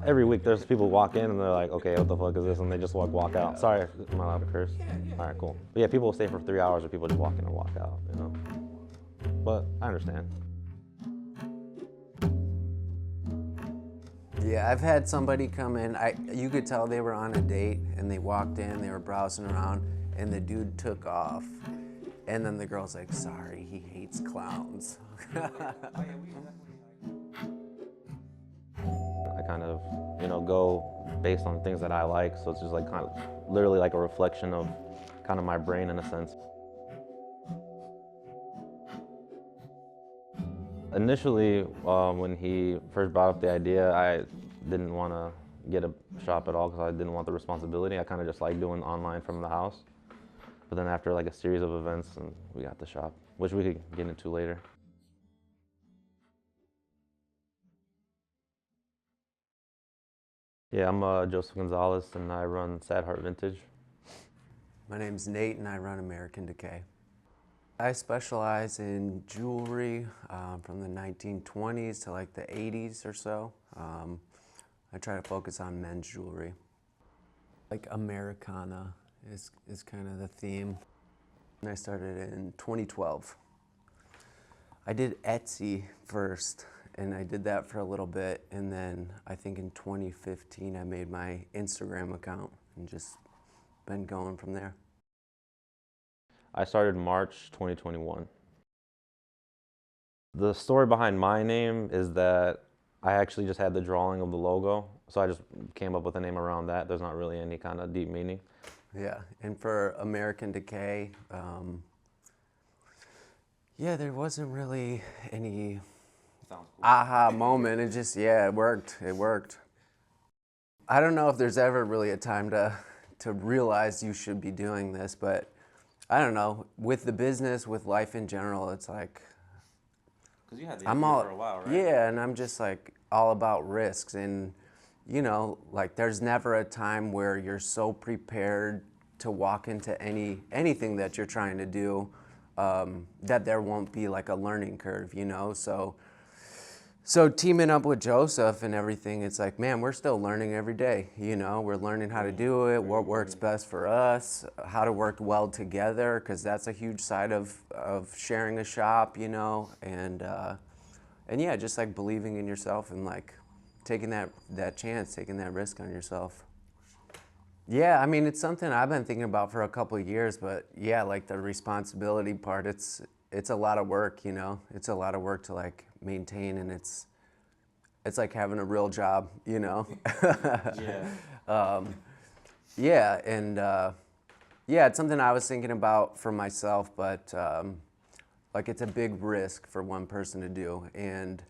every week there's people walk in and they're like, okay, what the fuck is this? And they just walk out. Sorry, am I allowed to curse? All right, cool. But yeah, people will stay for 3 hours or people just walk in and walk out, you know? But I understand. Yeah, I've had somebody come in, you could tell they were on a date and they walked in, they were browsing around, and the dude took off. And then the girl's like, sorry, he hates clowns. I kind of, you know, go based on things that I like, so it's just like kind of literally like a reflection of kind of my brain in a sense. Initially, when he first brought up the idea, I didn't want to get a shop at all because I didn't want the responsibility. I kind of just like doing online from the house. But then after like a series of events, and we got the shop, which we could get into later. Yeah, I'm Joseph Gonzalez, and I run Sad Heart Vintage. My name's Nate, and I run American Decay. I specialize in jewelry from the 1920s to like the 80s or so. I try to focus on men's jewelry. Like Americana is kind of the theme. And I started in 2012. I did Etsy first, and I did that for a little bit, and then I think in 2015 I made my Instagram account and just been going from there. I started March 2021. The story behind my name is that I actually just had the drawing of the logo, so I just came up with a name around that. There's not really any kind of deep meaning. Yeah, and for American Decay, yeah, there wasn't really any aha moment. It just, yeah, it worked. It worked. I don't know if there's ever really a time to realize you should be doing this, but I don't know. With the business, with life in general, it's like, Because you had the idea for a while, right? yeah, and I'm just like all about risks. And, you know, like there's never a time where you're so prepared to walk into anything that you're trying to do that there won't be like a learning curve, you know? So teaming up with Joseph and everything, it's like, man, we're still learning every day, you know? We're learning how to do it, what works best for us, how to work well together, because that's a huge side of sharing a shop, you know? And yeah, just like believing in yourself and like taking that chance, taking that risk on yourself. Yeah, I mean, it's something I've been thinking about for a couple of years, but yeah, like the responsibility part, it's a lot of work, you know? It's a lot of work to like maintain, and it's like having a real job, you know? Yeah. Yeah, and yeah, it's something I was thinking about for myself, but like it's a big risk for one person to do. And,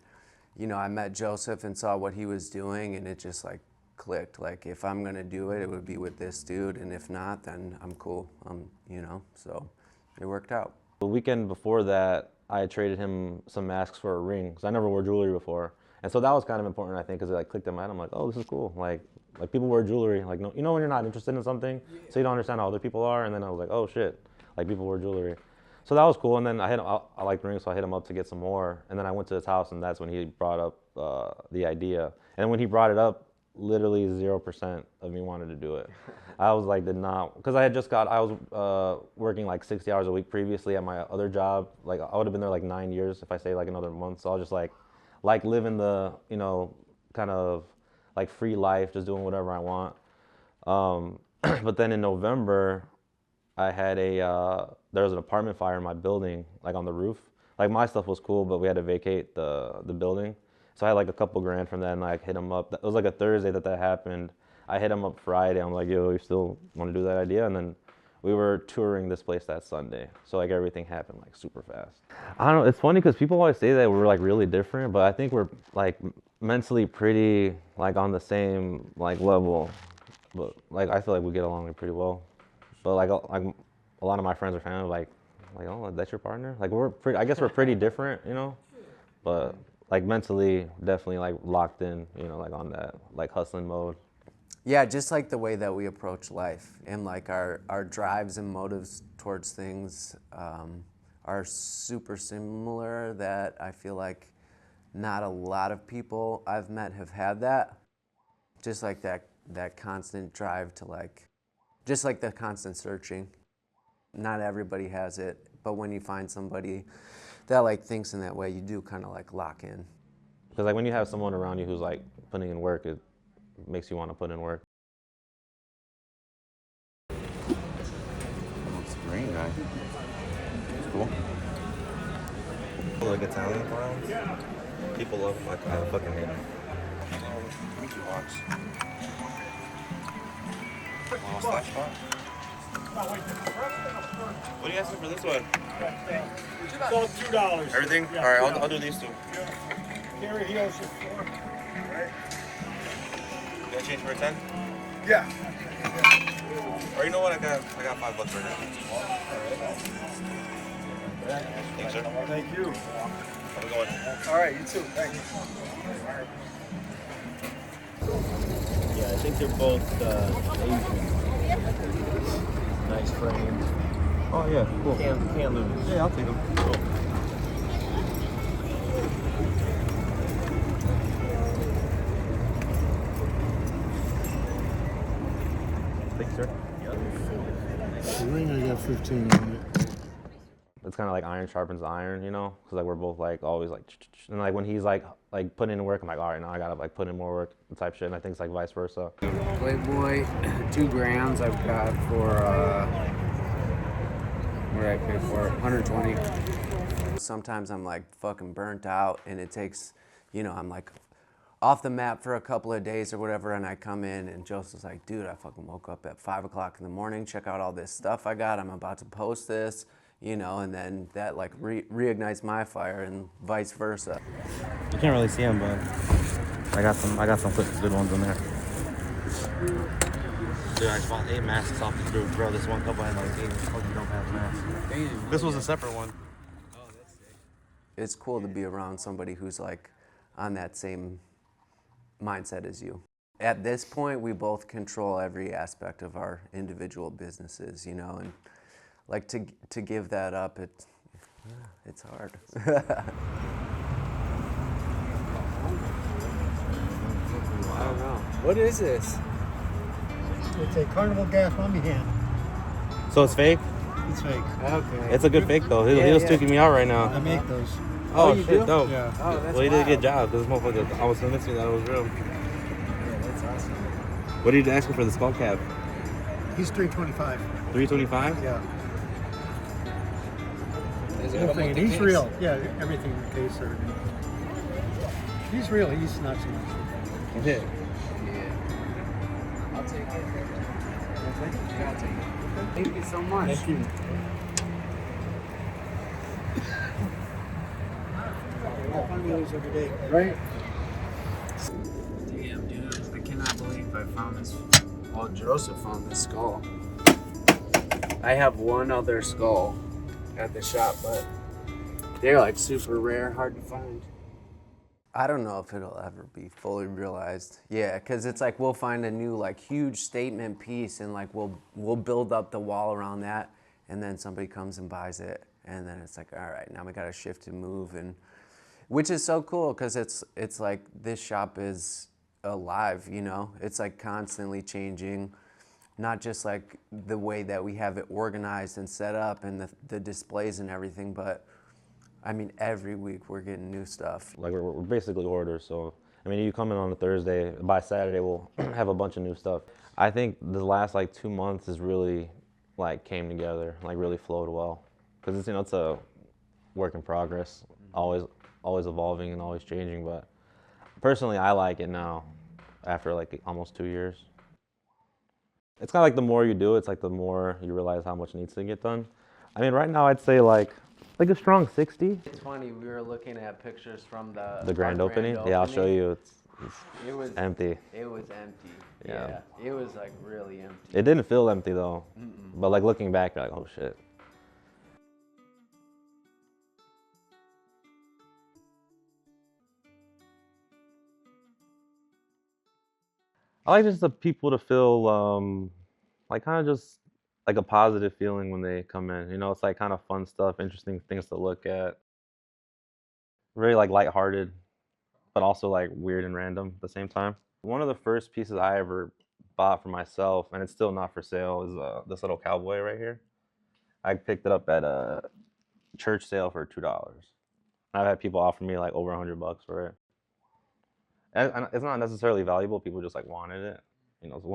you know, I met Joseph and saw what he was doing, and it just like clicked. Like if I'm gonna do it, it would be with this dude, and if not, then I'm cool, you know? So it worked out. The weekend before that, I traded him some masks for a ring, because I never wore jewelry before. And so that was kind of important, I think, because it like clicked in my head. I'm like, oh, this is cool. Like people wear jewelry. Like, no, you know when you're not interested in something, so you don't understand how other people are. And then I was like, oh shit, like people wear jewelry. So that was cool. And then I liked rings, so I hit him up to get some more. And then I went to his house, and that's when he brought up the idea. And when he brought it up, literally 0% of me wanted to do it. I was like, because I was working like 60 hours a week previously at my other job. Like I would have been there like 9 years if I stayed like another month. So I was just like living the, you know, kind of like free life, just doing whatever I want. But then in November, I had there was an apartment fire in my building, like on the roof. Like my stuff was cool, but we had to vacate the building. So I had like a couple grand from that, and I hit him up. It was like a Thursday that happened. I hit him up Friday. I'm like, yo, you still want to do that idea? And then we were touring this place that Sunday. So like everything happened like super fast. I don't know, it's funny because people always say that we're like really different, but I think we're like mentally pretty like on the same like level. But like I feel like we get along pretty well. But like a lot of my friends or family like, oh, that's your partner? Like I guess we're pretty different, you know? But like mentally, definitely like locked in, you know, like on that like hustling mode. Yeah, just like the way that we approach life and like our drives and motives towards things are super similar, that I feel like not a lot of people I've met have had that. just like that constant drive to like, just like the constant searching. Not everybody has it, but when you find somebody that like thinks in that way, you do kind of like lock in. Because like when you have someone around you who's like putting in work, it makes you want to put in work. Looks green guy. It's cool. Like Italian clowns. People love them. I fucking hate them. Mickey Watch. Oh, slash spot. What are you asking for this one? So $2. Everything? Yeah, Alright, $2. I'll do these two. Carry heels for $4. You gotta change for a 10? Yeah. Or you know what? I got $5 right now. Thanks, sir. Thank you. How's it going? All right, you too. Thank you. Yeah, I think they're both Asian. Nice frames. Oh yeah, cool. Can't lose. Yeah, I'll take them. Cool. Thanks, sir. The ring, I got 15 on it. It's kind of like iron sharpens iron, you know? Because like we're both like always like, and like when he's like putting in work, I'm like, all right, now I gotta like put in more work type shit. And I think it's like vice versa. Playboy, 2 grams I've got for, what did I pay for it? 120. Sometimes I'm like fucking burnt out and it takes, you know, I'm like off the map for a couple of days or whatever, and I come in and Joseph's like, dude, I fucking woke up at 5 o'clock in the morning, check out all this stuff I got, I'm about to post this, you know, and then that like reignites my fire and vice versa. You can't really see them, but I got some good ones in there. Dude, I just bought 8 masks off the group, bro. This one couple had like 8 fucking don't have masks. Damn. This was a separate one. It's cool to be around somebody who's like on that same mindset as you. At this point, we both control every aspect of our individual businesses, you know, and like to give that up, it's hard. I don't know. What is this? It's a Carnival gas rummy hand. So it's fake? It's fake. Okay. It's a good fake though. He Yeah, was yeah. tweaking me out right now. I make those. Oh, you shit, do? dope. Yeah. Oh, that's Well, he did a good wild. job because this motherfucker almost convinced me that it was real. Yeah, that's awesome. What are you asking for the skull cap? He's 325. 325? Yeah. Is it Everything. He's real. Yeah, everything in the case. Everything. He's real. He's not so much. Yeah. Yeah. I'll take it. Yeah, I'll take it. Thank you so much. Thank you. I find those every day. Right? Damn, dude. I cannot believe I found this. Well, Joseph found this skull. I have one other skull at the shop, but they're like super rare, hard to find. I don't know if it'll ever be fully realized. Yeah, because it's like we'll find a new like huge statement piece and like we'll build up the wall around that, and then somebody comes and buys it, and then it's like, all right, now we got to shift and move, and which is so cool because it's like this shop is alive, you know. It's like constantly changing, not just like the way that we have it organized and set up and the displays and everything, but I mean, every week we're getting new stuff. Like we're basically orders, so I mean, you come in on a Thursday, by Saturday we'll have a bunch of new stuff. I think the last like 2 months is really like came together, like really flowed well, because it's, you know, it's a work in progress, always evolving and always changing. But personally, I like it now, after like almost 2 years. It's kind of like the more you do, it's like the more you realize how much needs to get done. I mean, right now I'd say like a strong 60. It's funny, we were looking at pictures from the Grand opening? Yeah, I'll show you. It was empty. It was empty. Yeah. It was like really empty. It didn't feel empty though. But like looking back, you're like, oh shit. I like just the people to feel like kind of just like a positive feeling when they come in. You know, it's like kind of fun stuff, interesting things to look at. Very like lighthearted, but also like weird and random at the same time. One of the first pieces I ever bought for myself, and it's still not for sale, is this little cowboy right here. I picked it up at a church sale for $2. I've had people offer me like over $100 for it. And it's not necessarily valuable. People just like wanted it. You know, so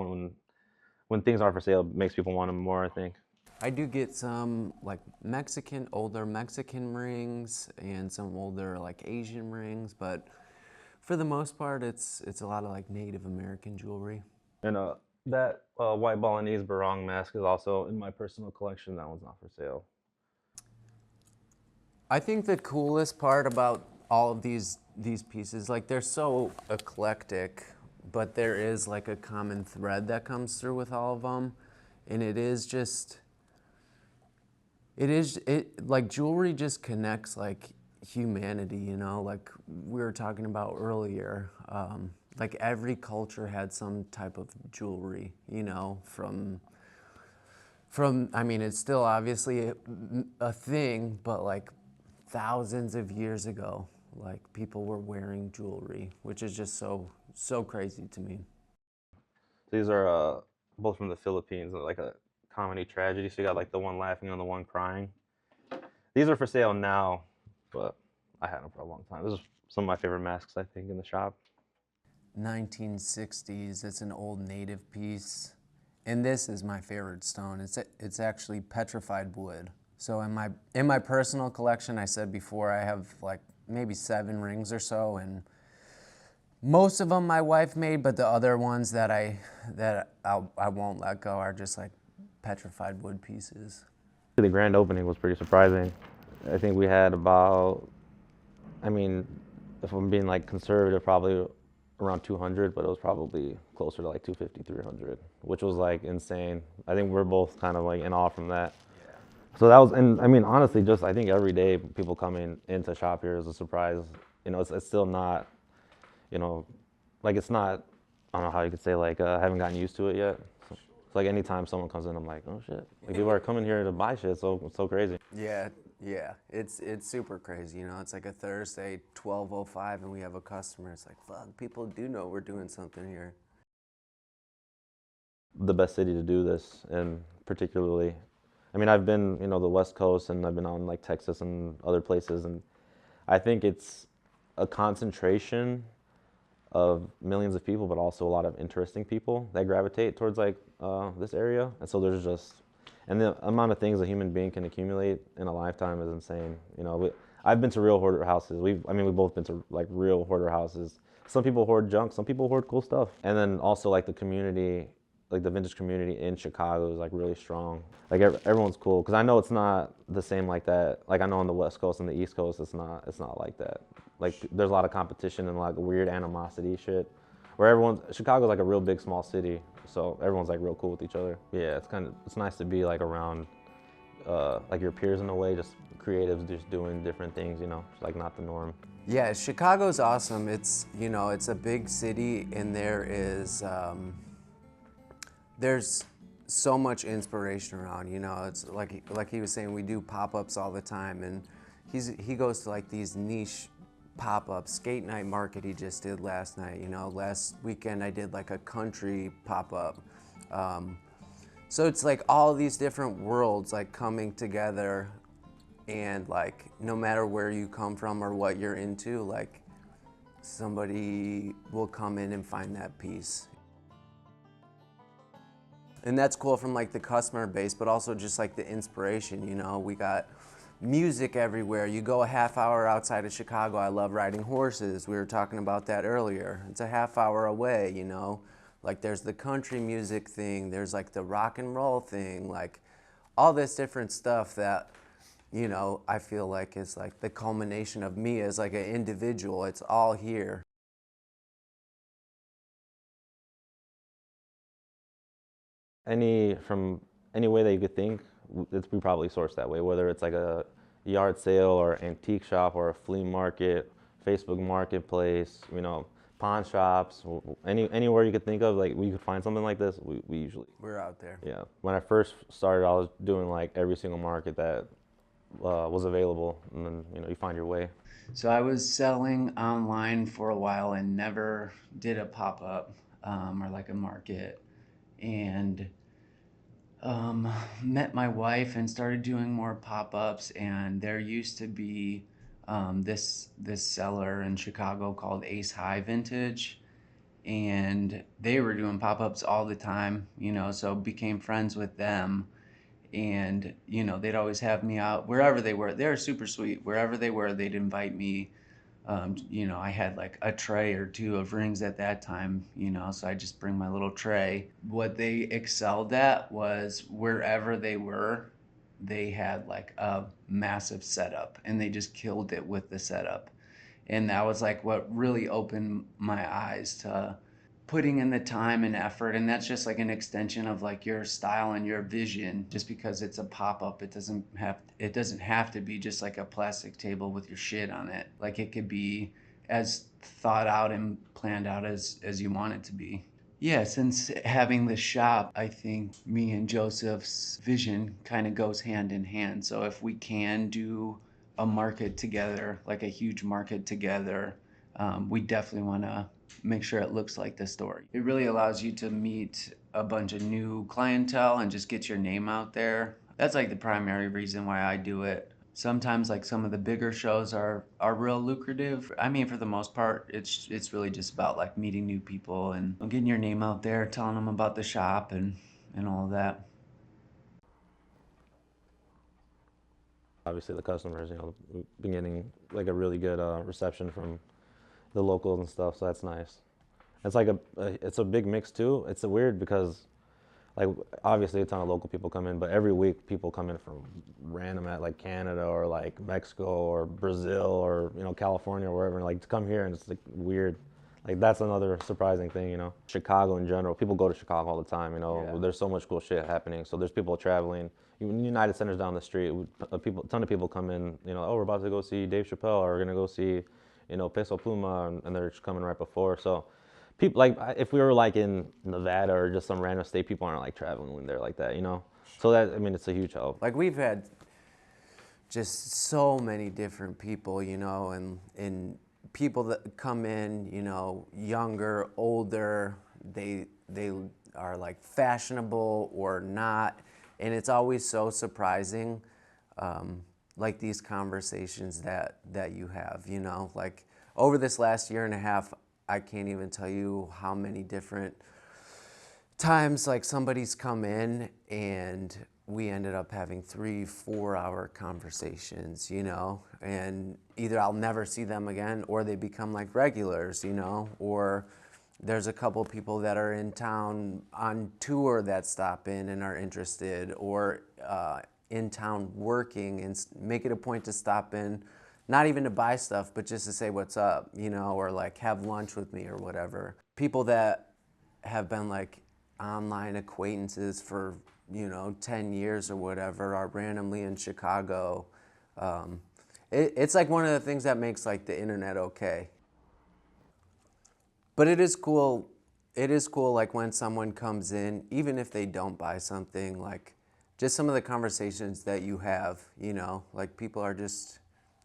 when things aren't for sale, it makes people want them more, I think. I do get some like older Mexican rings and some older like Asian rings, but for the most part, it's a lot of like Native American jewelry. And that white Balinese barong mask is also in my personal collection. That one's not for sale. I think the coolest part about all of these pieces, like they're so eclectic, but there is like a common thread that comes through with all of them, and like jewelry just connects like humanity, you know, like we were talking about earlier. Like every culture had some type of jewelry, you know, from I mean, it's still obviously a thing, but like thousands of years ago, like people were wearing jewelry, which is just so crazy to me. These are both from the Philippines, like a comedy tragedy. So you got like the one laughing and the one crying. These are for sale now, but I had them for a long time. This is some of my favorite masks, I think, in the shop. 1960s, it's an old native piece. And this is my favorite stone. It's actually petrified wood. So in my personal collection, I said before, I have like maybe 7 rings or so, and most of them my wife made, but the other ones that I won't let go are just like petrified wood pieces. The grand opening was pretty surprising. I think we had about, I mean, if I'm being like conservative, probably around 200, but it was probably closer to like 250, 300, which was like insane. I think we're both kind of like in awe from that. So that was, and I mean, honestly, just I think every day people coming into shop here is a surprise. You know, it's still not, you know, like it's not, I don't know how you could say, like I haven't gotten used to it yet. So it's like anytime someone comes in, I'm like, oh shit. Like people are coming here to buy shit, so it's so crazy. Yeah, it's super crazy. You know, it's like a Thursday, 12:05, and we have a customer. It's like, fuck, people do know we're doing something here. The best city to do this, and particularly, I mean, I've been, you know, the West Coast, and I've been on like Texas and other places, and I think it's a concentration of millions of people, but also a lot of interesting people that gravitate towards like this area. And so there's just, and the amount of things a human being can accumulate in a lifetime is insane. You know, I've been to real hoarder houses. We've both been to like real hoarder houses. Some people hoard junk, some people hoard cool stuff. And then also like the community, like the vintage community in Chicago is like really strong. Like everyone's cool, because I know it's not the same like that. Like I know on the West Coast and the East Coast, it's not like that. Like there's a lot of competition and like weird animosity shit, where Chicago's like a real big small city, so everyone's like real cool with each other. Yeah, it's nice to be like around like your peers in a way, just creatives just doing different things, you know, like not the norm. Yeah, Chicago's awesome. It's, you know, it's a big city, and there's so much inspiration around, you know. It's like he was saying, we do pop-ups all the time, and he goes to like these niche pop-ups. Skate night market he just did last night, you know. Last weekend I did like a country pop-up. So it's like all these different worlds like coming together, and like no matter where you come from or what you're into, like somebody will come in and find that piece. And that's cool from like the customer base, but also just like the inspiration, you know. We got music everywhere. You go a half hour outside of Chicago. I love riding horses. We were talking about that earlier. It's a half hour away, you know. Like there's the country music thing, there's like the rock and roll thing, like all this different stuff that, you know, I feel like is like the culmination of me as like an individual. It's all here. From any way that you could think, we probably source that way, whether it's like a yard sale or antique shop or a flea market, Facebook marketplace, you know, pawn shops, anywhere you could think of, like we could find something like this, we're out there. Yeah. When I first started, I was doing like every single market that was available, and then you find your way. So I was selling online for a while and never did a pop-up or like a market, and met my wife and started doing more pop-ups. And there used to be this seller in Chicago called Ace High Vintage, and they were doing pop-ups all the time, so became friends with them. And they'd always have me out wherever they were. They're super sweet. Wherever they were, they'd invite me. I had like a tray or two of rings at that time, so I just bring my little tray. What they excelled at was wherever they were, they had like a massive setup, and they just killed it with the setup. And that was like what really opened my eyes to putting in the time and effort. And that's just like an extension of like your style and your vision. Just because it's a pop-up, it doesn't have to be just like a plastic table with your shit on it. Like, it could be as thought out and planned out as you want it to be. Yeah, since having the shop, I think me and Joseph's vision kind of goes hand in hand. So if we can do a market together, like a huge market together, we definitely want to make sure it looks like the store. It really allows you to meet a bunch of new clientele and just get your name out there. That's like the primary reason why I do it. Sometimes like some of the bigger shows are real lucrative. I mean, for the most part, it's really just about like meeting new people and getting your name out there, telling them about the shop and all of that. Obviously, the customers, we've been getting like a really good reception from the locals and stuff, so that's nice. It's like it's a big mix too. It's weird because, like, obviously a ton of local people come in, but every week people come in from random at like Canada or like Mexico or Brazil or California or wherever, like to come here, and it's like weird. Like, that's another surprising thing, Chicago in general, people go to Chicago all the time, Yeah. There's so much cool shit happening. So there's people traveling. Even United Center's down the street, a ton of people come in, oh, we're about to go see Dave Chappelle, or we're gonna go see, Peso Pluma, and they're just coming right before. So people, like, if we were like in Nevada or just some random state, people aren't like traveling when they're like that, So that, I mean, it's a huge help. Like, we've had just so many different people, and people that come in, younger, older, they are like fashionable or not, and it's always so surprising, like these conversations that you have, like over this last year and a half, I can't even tell you how many different times like somebody's come in and we ended up having 3-4 hour conversations, and either I'll never see them again or they become like regulars, or there's a couple people that are in town on tour that stop in and are interested, or in town working and make it a point to stop in, not even to buy stuff, but just to say what's up, or like have lunch with me or whatever. People that have been like online acquaintances for 10 years or whatever are randomly in Chicago. It's like one of the things that makes like the internet okay. But it is cool like when someone comes in, even if they don't buy something, like just some of the conversations that you have, like people are just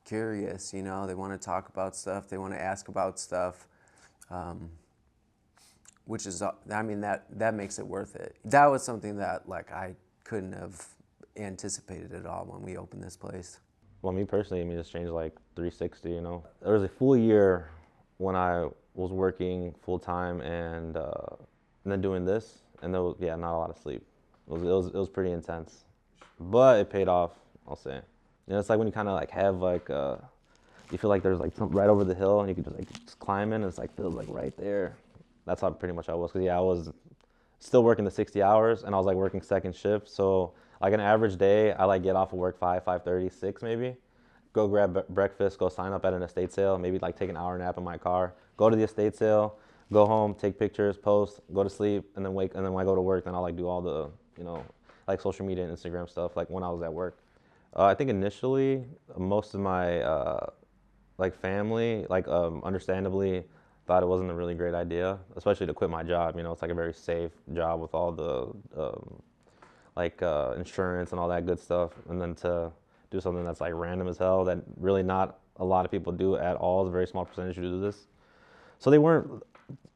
curious, they want to talk about stuff, they want to ask about stuff. Which is, I mean, that makes it worth it. That was something that like I couldn't have anticipated at all when we opened this place. Well, me personally, I mean, it's changed like 360, There was a full year when I was working full time and then doing this, and there was, not a lot of sleep. It was pretty intense, but it paid off, I'll say. It's like when you kind of like have like, you feel like there's like something right over the hill and you can just like just climb in, and it's like feels like right there. That's how pretty much I was, because I was still working the 60 hours and I was like working second shift. So like an average day, I like get off of work 5:30, 6 maybe, go grab breakfast, go sign up at an estate sale, maybe like take an hour nap in my car, go to the estate sale, go home, take pictures, post, go to sleep, and then wake. And then when I go to work, then I'll like do all the, like social media and Instagram stuff, like when I was at work. I think initially most of my like family, like understandably, thought it wasn't a really great idea, especially to quit my job. It's like a very safe job with all the insurance and all that good stuff, and then to do something that's like random as hell that really not a lot of people do at all. It's a very small percentage who do this. So they weren't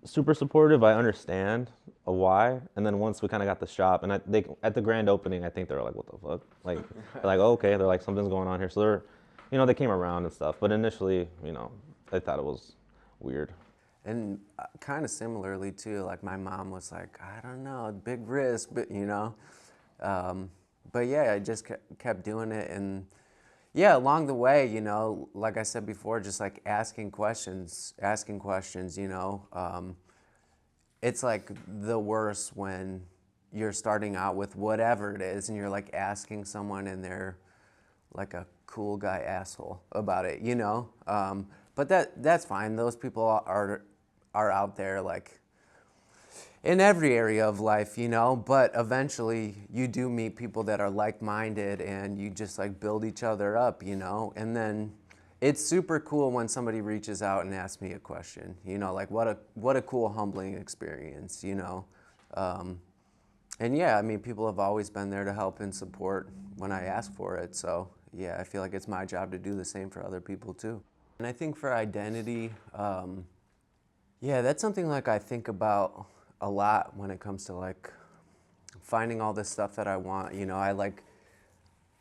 super supportive. I understand why. And then once we kind of got the shop, and they at the grand opening, I think they were like, "What the fuck?" Like, they're like, oh, "Okay." They're like, "Something's going on here." So they're, they came around and stuff. But initially, they thought it was weird. And kind of similarly too, like my mom was like, I don't know, big risk, but but yeah, I just kept doing it. And yeah, along the way, like I said before, just like asking questions, it's like the worst when you're starting out with whatever it is and you're like asking someone and they're like a cool guy asshole about it, but that's fine. Those people are out there like in every area of life, but eventually you do meet people that are like-minded and you just like build each other up, and then it's super cool when somebody reaches out and asks me a question, like what a cool humbling experience, and yeah, I mean, people have always been there to help and support when I ask for it. So yeah, I feel like it's my job to do the same for other people too. And I think for identity, yeah, that's something like I think about a lot when it comes to like finding all this stuff that I want.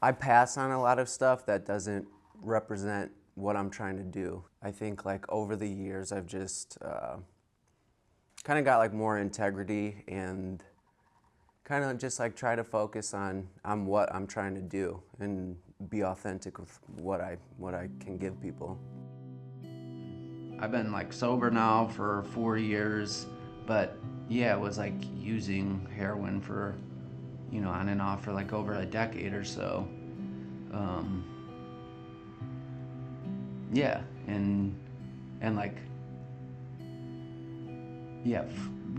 I pass on a lot of stuff that doesn't represent what I'm trying to do. I think like over the years I've just kind of got like more integrity and kind of just like try to focus on what I'm trying to do and be authentic with what I can give people. I've been like sober now for 4 years, but yeah, it was like using heroin for, on and off for like over a decade or so. Yeah, and like, yeah,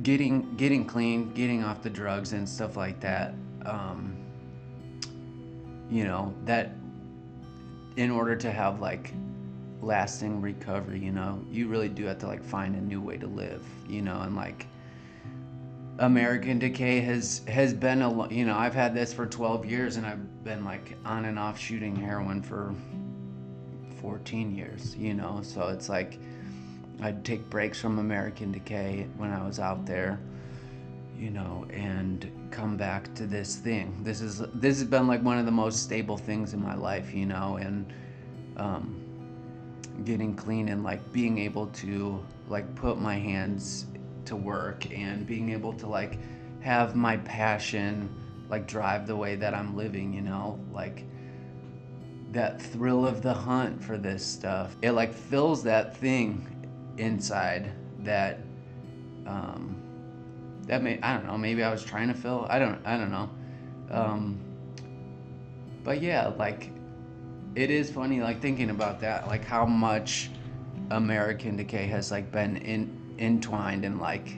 getting clean, getting off the drugs and stuff like that. That in order to have like lasting recovery, you really do have to like find a new way to live, and like American Decay has been I've had this for 12 years and I've been like on and off shooting heroin for 14 years, so it's like I'd take breaks from American Decay when I was out there, and come back to this thing. This has been like one of the most stable things in my life, and getting clean and like being able to like put my hands to work and being able to like have my passion like drive the way that I'm living, like that thrill of the hunt for this stuff. It like fills that thing inside that I don't know, maybe I was trying to fill. I don't know. But yeah, like it is funny like thinking about that, like how much American Decay has like been entwined in like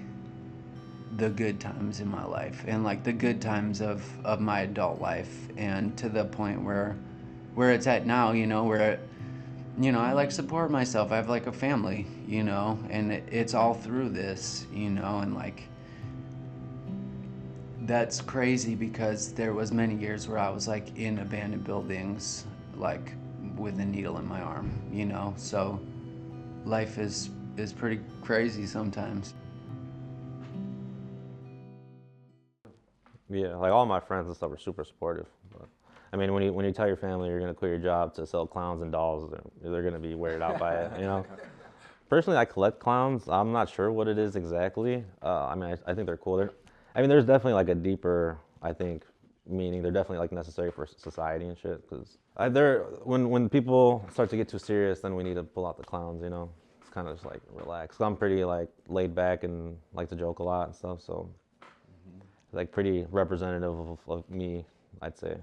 the good times in my life and like the good times of my adult life, and to the point where it's at now, where I like support myself. I have like a family, and it's all through this, and like that's crazy because there was many years where I was like in abandoned buildings, like with a needle in my arm, so life is pretty crazy sometimes. Yeah, like all my friends and stuff are super supportive. But, I mean, when you tell your family you're gonna quit your job to sell clowns and dolls, they're gonna be weirded out by it, Personally, I collect clowns. I'm not sure what it is exactly. I mean, I think they're cool. There's definitely like a deeper, I think, meaning. They're definitely like necessary for society and shit. Because when people start to get too serious, then we need to pull out the clowns. It's kind of just like relax. 'Cause I'm pretty like laid back and like to joke a lot and stuff. So like pretty representative of me, I'd say.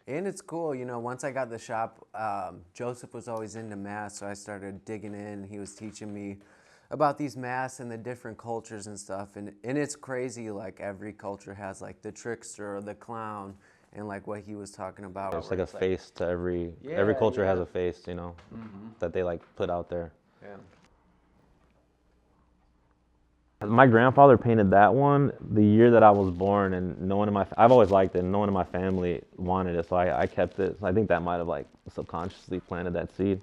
And it's cool, once I got the shop, Joseph was always into masks, so I started digging in. He was teaching me about these masks and the different cultures and stuff. And it's crazy, like every culture has like the trickster or the clown, and like what he was talking about. It's like a face to every culture has a face, that they like put out there. Yeah. My grandfather painted that one the year that I was born, and no one in my I've always liked it, and no one in my family wanted it, so I kept it. So I think that might have like subconsciously planted that seed.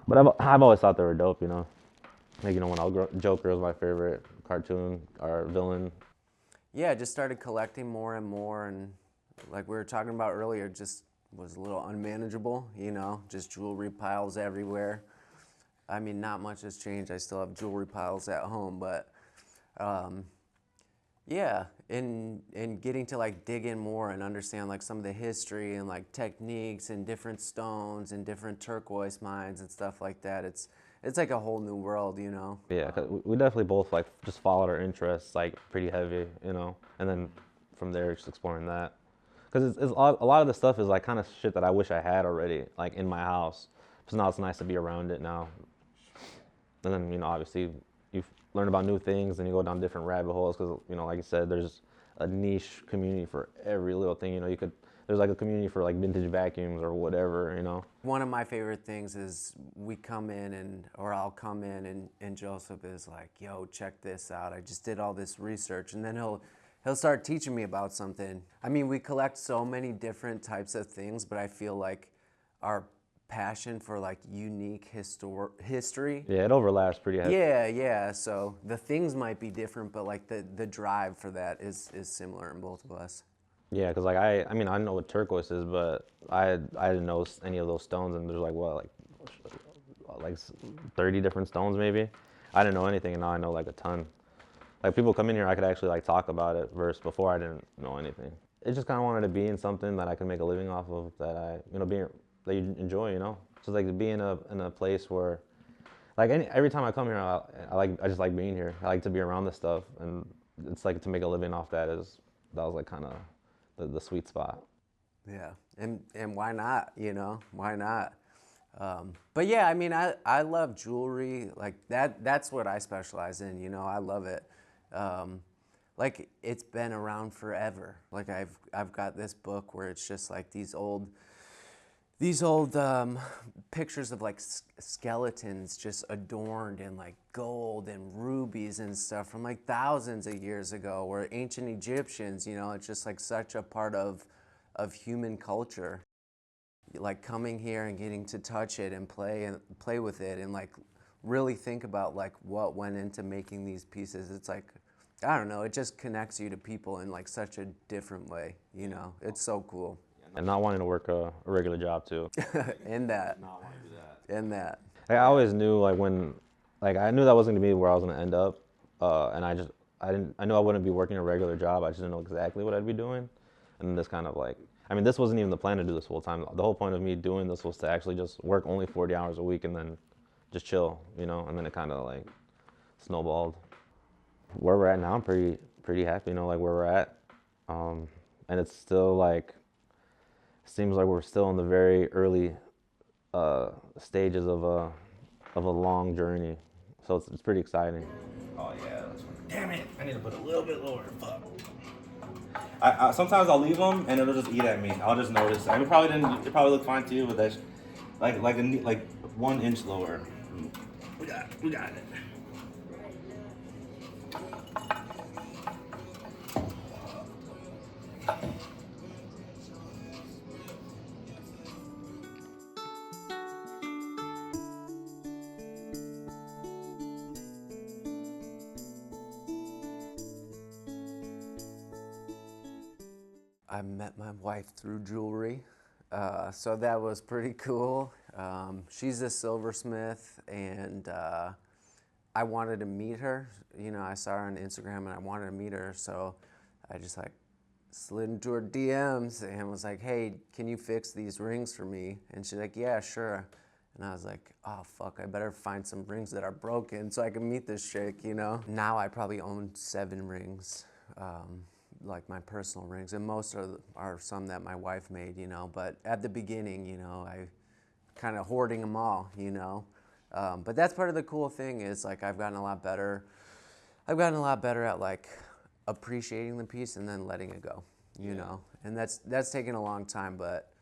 But I've always thought they were dope, you know. Like, you know, when I was Joker was my favorite cartoon or villain. Yeah, I just started collecting more and more, and like we were talking about earlier, just was a little unmanageable, you know, just jewelry piles everywhere. I mean, not much has changed. I still have jewelry piles at home, but um, yeah, in getting to like dig in more and understand like some of the history and like techniques and different stones and different turquoise mines and stuff like that, it's like a whole new world, you know. Yeah, 'cause we definitely both like just followed our interests like pretty heavy, you know, and then from there just exploring that. Because it's a lot of the stuff is like kind of shit that I wish I had already, like in my house. So now it's nice to be around it now. And then, you know, obviously you learn about new things and you go down different rabbit holes because, you know, like you said, there's a niche community for every little thing. You know, there's like a community for like vintage vacuums or whatever, you know. One of my favorite things is we come in or I'll come in and Joseph is like, yo, check this out. I just did all this research. And then he'll start teaching me about something. I mean, we collect so many different types of things, but I feel like our passion for like unique history. Yeah, it overlaps pretty heavy. Yeah. So the things might be different, but like the drive for that is similar in both of us. Yeah, because like I mean I know what turquoise is, but I didn't know any of those stones, and there's like what like 30 different stones maybe. I didn't know anything, and now I know like a ton. Like people come in here, I could actually like talk about it. Versus before, I didn't know anything. It just kind of wanted to be in something that I could make a living off of, that that you enjoy, you know. So like to be in a place where, like every time I come here, I just like being here. I like to be around this stuff, and it's like to make a living off that was like kind of the sweet spot. Yeah, and why not? You know, why not? But yeah, I mean, I love jewelry like that. That's what I specialize in. You know, I love it. Like it's been around forever. Like I've got this book where it's just like these old pictures of like skeletons just adorned in like gold and rubies and stuff from like thousands of years ago, or ancient Egyptians, you know. It's just like such a part of human culture. Like coming here and getting to touch it and play with it and like really think about like what went into making these pieces. It's like, I don't know, it just connects you to people in like such a different way, you know. It's so cool. And not wanting to work a regular job too. In that. Not wanting to do that. In that. Like, I always knew I knew that wasn't gonna be where I was gonna end up, and I knew I wouldn't be working a regular job. I just didn't know exactly what I'd be doing, and this kind of like, I mean, this wasn't even the plan to do this full time. The whole point of me doing this was to actually just work only 40 hours a week and then just chill, you know. And then it kind of like snowballed. Where we're at now, I'm pretty happy, you know, like where we're at, and it's still like, seems like we're still in the very early stages of a long journey, so it's pretty exciting. Oh yeah, damn it! I need to put a little bit lower. Fuck. I sometimes I'll leave them and it'll just eat at me. I'll just notice. I mean, it probably look fine too, but that's like 1 inch lower. We got it. I met my wife through jewelry, so that was pretty cool. She's a silversmith, and I wanted to meet her. You know, I saw her on Instagram, and I wanted to meet her, so I just like slid into her DMs and was like, "Hey, can you fix these rings for me?" And she's like, "Yeah, sure." And I was like, "Oh fuck, I better find some rings that are broken so I can meet this chick," you know? Now I probably own 7 rings. Like my personal rings, and most are some that my wife made, you know. But at the beginning, you know, I kind of hoarding them all, you know. But that's part of the cool thing is like I've gotten a lot better. I've gotten a lot better at like appreciating the piece and then letting it go, you know. And that's taken a long time, but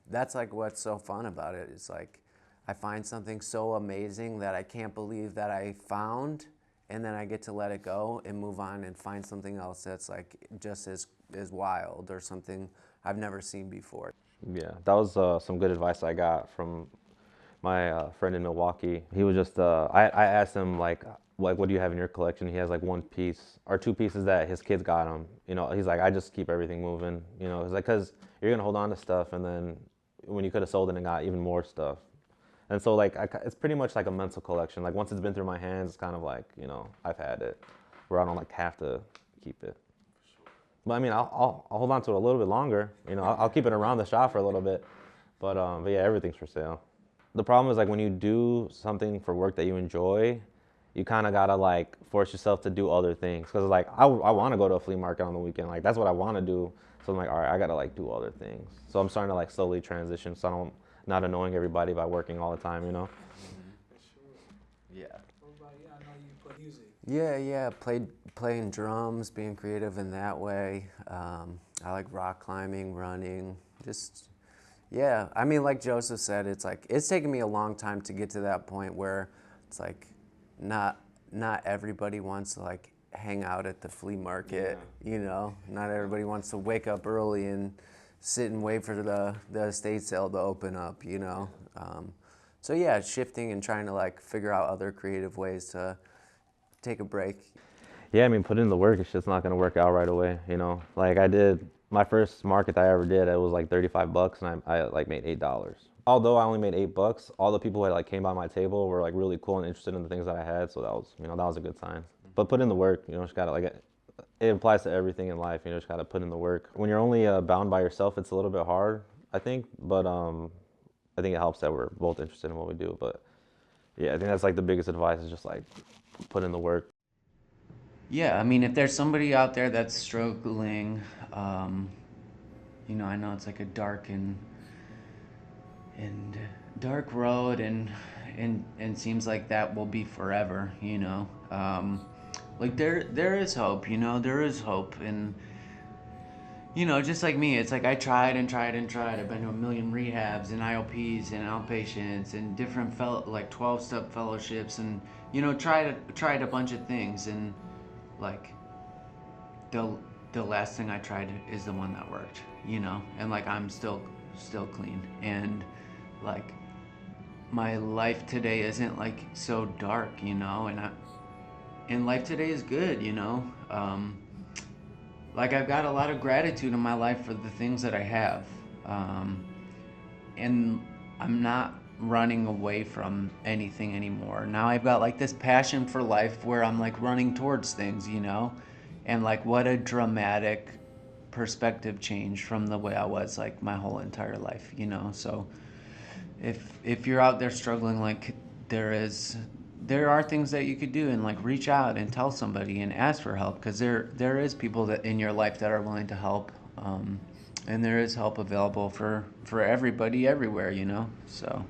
that's like what's so fun about it. It's like I find something so amazing that I can't believe that I found, and then I get to let it go and move on and find something else that's like just as wild or something I've never seen before. Yeah, that was some good advice I got from my friend in Milwaukee. He was just, I asked him like, what do you have in your collection? He has like one piece or two pieces that his kids got him. You know, he's like, I just keep everything moving. You know, it's like, cause you're gonna hold on to stuff, and then when you could have sold it and got even more stuff. And so like, it's pretty much like a mental collection. Like once it's been through my hands, it's kind of like, you know, I've had it, where I don't like have to keep it. But I mean, I'll hold on to it a little bit longer. You know, I'll keep it around the shop for a little bit. But yeah, everything's for sale. The problem is like when you do something for work that you enjoy, you kind of gotta like force yourself to do other things. Cause like I want to go to a flea market on the weekend. Like that's what I want to do. So I'm like, all right, I gotta like do other things. So I'm starting to like slowly transition, so I don't not annoying everybody by working all the time. You know. Yeah. What about you? I know you play music. Yeah. Playing drums, being creative in that way. I like rock climbing, running, just, yeah. I mean, like Joseph said, it's like, it's taken me a long time to get to that point where it's like, not everybody wants to like hang out at the flea market, you know? Not everybody wants to wake up early and sit and wait for the estate sale to open up, you know? So yeah, shifting and trying to like figure out other creative ways to take a break. Yeah, I mean, put in the work. It's just not gonna work out right away. You know, like I did my first market that I ever did. It was like $35, and I like made $8. Although I only made $8, all the people that like came by my table were like really cool and interested in the things that I had. So that was, you know, that was a good sign. But put in the work. You know, just gotta like it applies to everything in life. You know, just gotta put in the work. When you're only bound by yourself, it's a little bit hard, I think. But I think it helps that we're both interested in what we do. But yeah, I think that's like the biggest advice is just like put in the work. Yeah, I mean, if there's somebody out there that's struggling, you know, I know it's like a dark and dark road, and seems like that will be forever, you know. Like there is hope, you know, there is hope, and you know, just like me, it's like I tried and tried and tried. I've been to a million rehabs and IOPs and outpatients and different like 12-step fellowships, and you know, tried a bunch of things, and like the last thing I tried is the one that worked, you know, and like I'm still clean, and like my life today isn't like so dark, you know, and life today is good, you know. Like I've got a lot of gratitude in my life for the things that I have, and I'm not running away from anything anymore. Now I've got like this passion for life where I'm like running towards things, you know, and like what a dramatic perspective change from the way I was like my whole entire life, you know. So if you're out there struggling, like there are things that you could do, and like reach out and tell somebody and ask for help, because there is people that in your life that are willing to help, and there is help available for everybody everywhere, you know. So